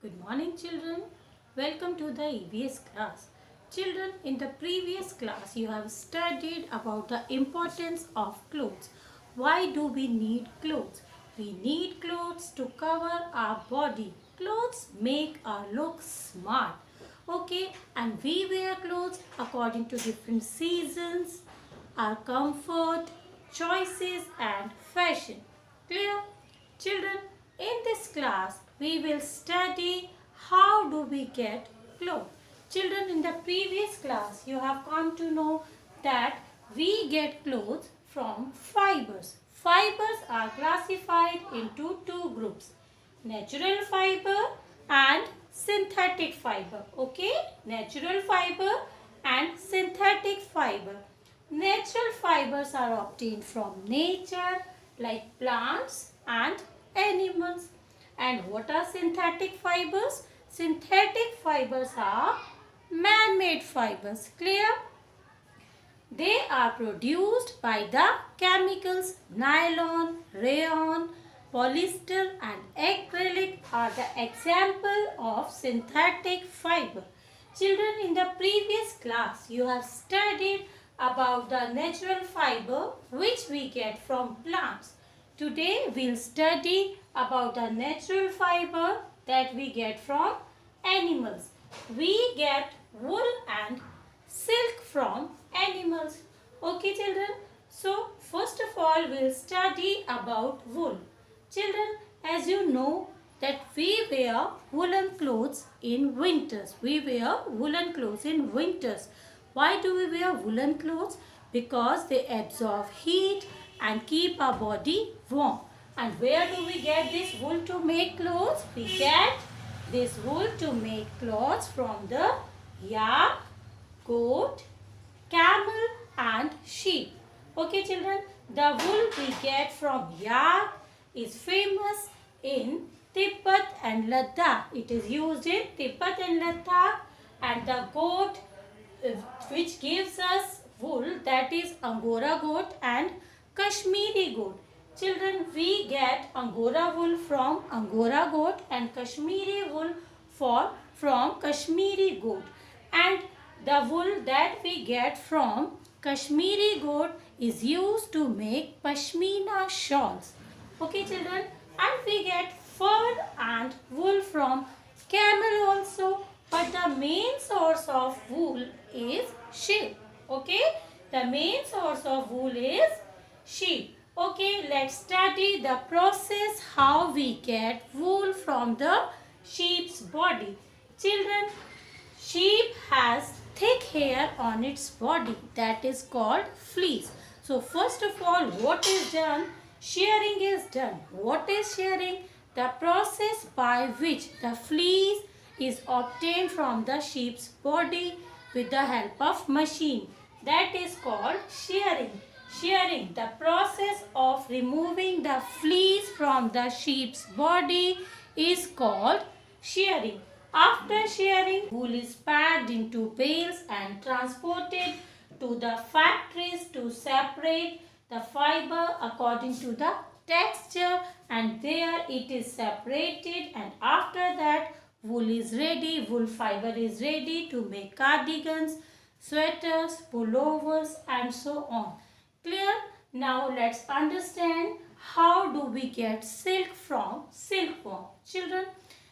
Good morning children. Welcome to the EVS class. Children, in the previous class you have studied about the importance of clothes. Why do we need clothes? We need clothes to cover our body. Clothes make our look smart. Okay, and we wear clothes according to different seasons, our comfort, choices and fashion. Clear? Children, in this class, we will study how do we get clothes. Children, in the previous class, you have come to know that we get clothes from fibers. Fibers are classified into two groups, natural fiber and synthetic fiber. Okay, natural fiber and synthetic fiber. Natural fibers are obtained from nature like plants and animals. And what are synthetic fibers? Synthetic fibers are man-made fibers. Clear? They are produced by the chemicals nylon, rayon, polyester and acrylic are the example of synthetic fiber. Children, in the previous class you have studied about the natural fiber which we get from plants. Today we will study about the natural fiber that we get from animals. We get wool and silk from animals. Okay children, so first of all we will study about wool. Children, as you know that we wear woolen clothes in winters. We wear woolen clothes in winters. Why do we wear woolen clothes? Because they absorb heat and keep our body warm. And where do we get this wool to make clothes? We get this wool to make clothes from the yak, goat, camel and sheep. Okay children, the wool we get from yak is famous in Tibet and Ladakh. It is used in Tibet and Ladakh, and the goat which gives us wool, that is Angora goat and Kashmiri goat. Children, we get Angora wool from Angora goat and Kashmiri wool from Kashmiri goat. And the wool that we get from Kashmiri goat is used to make Pashmina shawls. Okay children, and we get fur and wool from camel also. But the main source of wool is sheep. Okay, the main source of wool is sheep. Okay, let's study the process how we get wool from the sheep's body. Children, sheep has thick hair on its body, that is called fleece. So first of all, what is done? Shearing is done. What is shearing? The process by which the fleece is obtained from the sheep's body with the help of machine. That is called shearing. Shearing, the process of removing the fleece from the sheep's body is called shearing. After shearing, wool is packed into bales and transported to the factories to separate the fiber according to the texture, and there it is separated, and after that wool is ready, wool fiber is ready to make cardigans, sweaters, pullovers and so on. Clear? Now let's understand how do we get silk from silkworm. Children,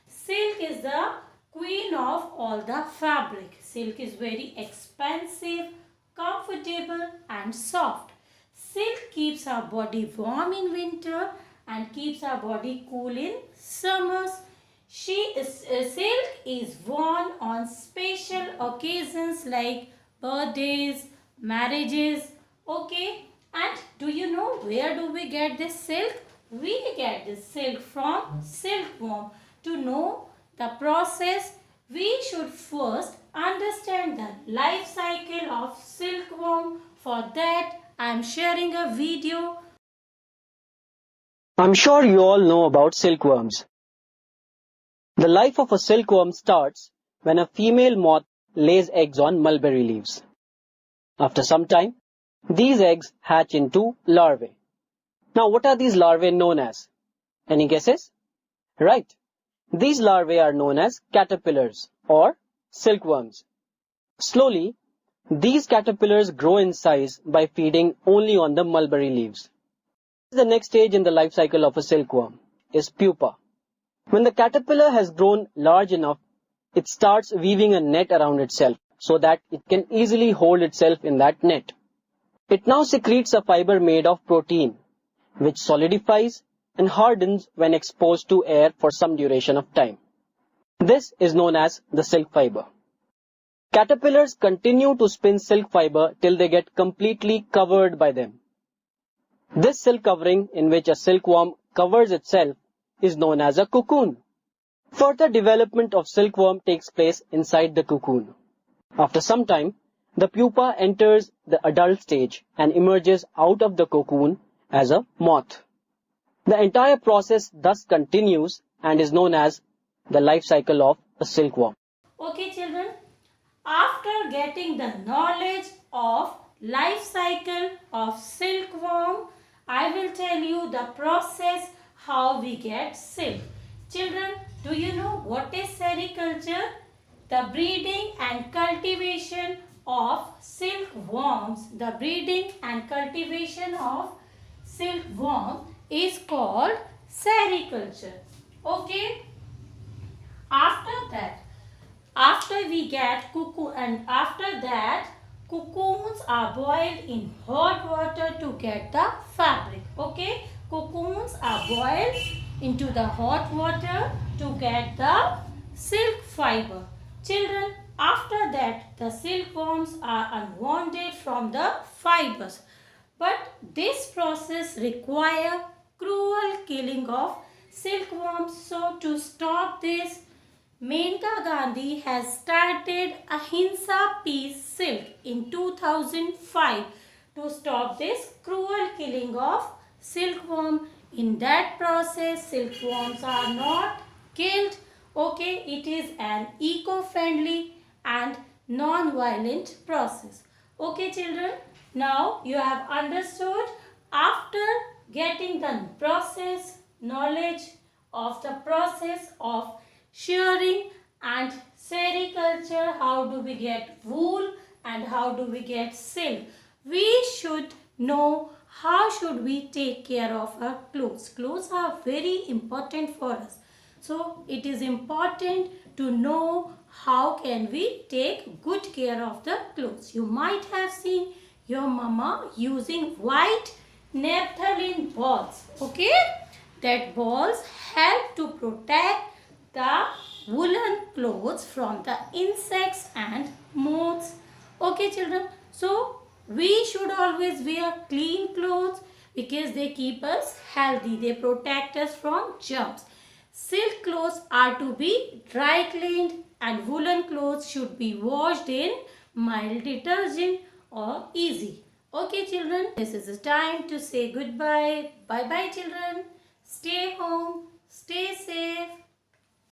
silk is the queen of all the fabric. Silk is very expensive, comfortable and soft. Silk keeps our body warm in winter and keeps our body cool in summers. Silk is worn on special occasions like birthdays, marriages. Okay, and do you know where do we get this silk? We get this silk from silkworm. To know the process, we should first understand the life cycle of silkworm. For that, I am sharing a video. I'm sure you all know about silkworms. The life of a silkworm starts when a female moth lays eggs on mulberry leaves. After some time, these eggs hatch into larvae. Now, what are these larvae known as? Any guesses? Right. These larvae are known as caterpillars or silkworms. Slowly, these caterpillars grow in size by feeding only on the mulberry leaves. The next stage in the life cycle of a silkworm is pupa. When the caterpillar has grown large enough, it starts weaving a net around itself so that it can easily hold itself in that net. It now secretes a fiber made of protein, which solidifies and hardens when exposed to air for some duration of time. This is known as the silk fiber. Caterpillars continue to spin silk fiber till they get completely covered by them. This silk covering in which a silkworm covers itself is known as a cocoon. Further development of silkworm takes place inside the cocoon. After some time, the pupa enters the adult stage and emerges out of the cocoon as a moth. The entire process thus continues and is known as the life cycle of a silkworm. Okay children, after getting the knowledge of life cycle of silkworm, I will tell you the process how we get silk. Children, do you know what is sericulture? The breeding and cultivation of silkworms. The breeding and cultivation of silkworm is called sericulture. Okay? After we get cocoon, and after that cocoons are boiled in hot water to get the fabric. Okay, cocoons are boiled into the hot water to get the silk fiber. Children, after that the silkworms are unwounded from the fibers, but this process requires cruel killing of silkworms. So to stop this, Menka Gandhi has started Ahimsa Peace Silk in 2005 to stop this cruel killing of silkworm. In that process, silkworms are not killed. Okay, it is an eco-friendly and non-violent process. Okay children, now you have understood. After getting the knowledge of the process of shearing and sericulture, how do we get wool and how do we get silk, we should know how should we take care of our clothes. Clothes are very important for us. So it is important to know how can we take good care of the clothes. You might have seen your mama using white naphthalene balls. Okay, that balls help to protect the woolen clothes from the insects and moths. Okay children, so we should always wear clean clothes because they keep us healthy. They protect us from germs. Silk clothes are to be dry cleaned and woolen clothes should be washed in mild detergent or easy. Okay children, this is the time to say goodbye. Bye bye children. Stay home. Stay safe.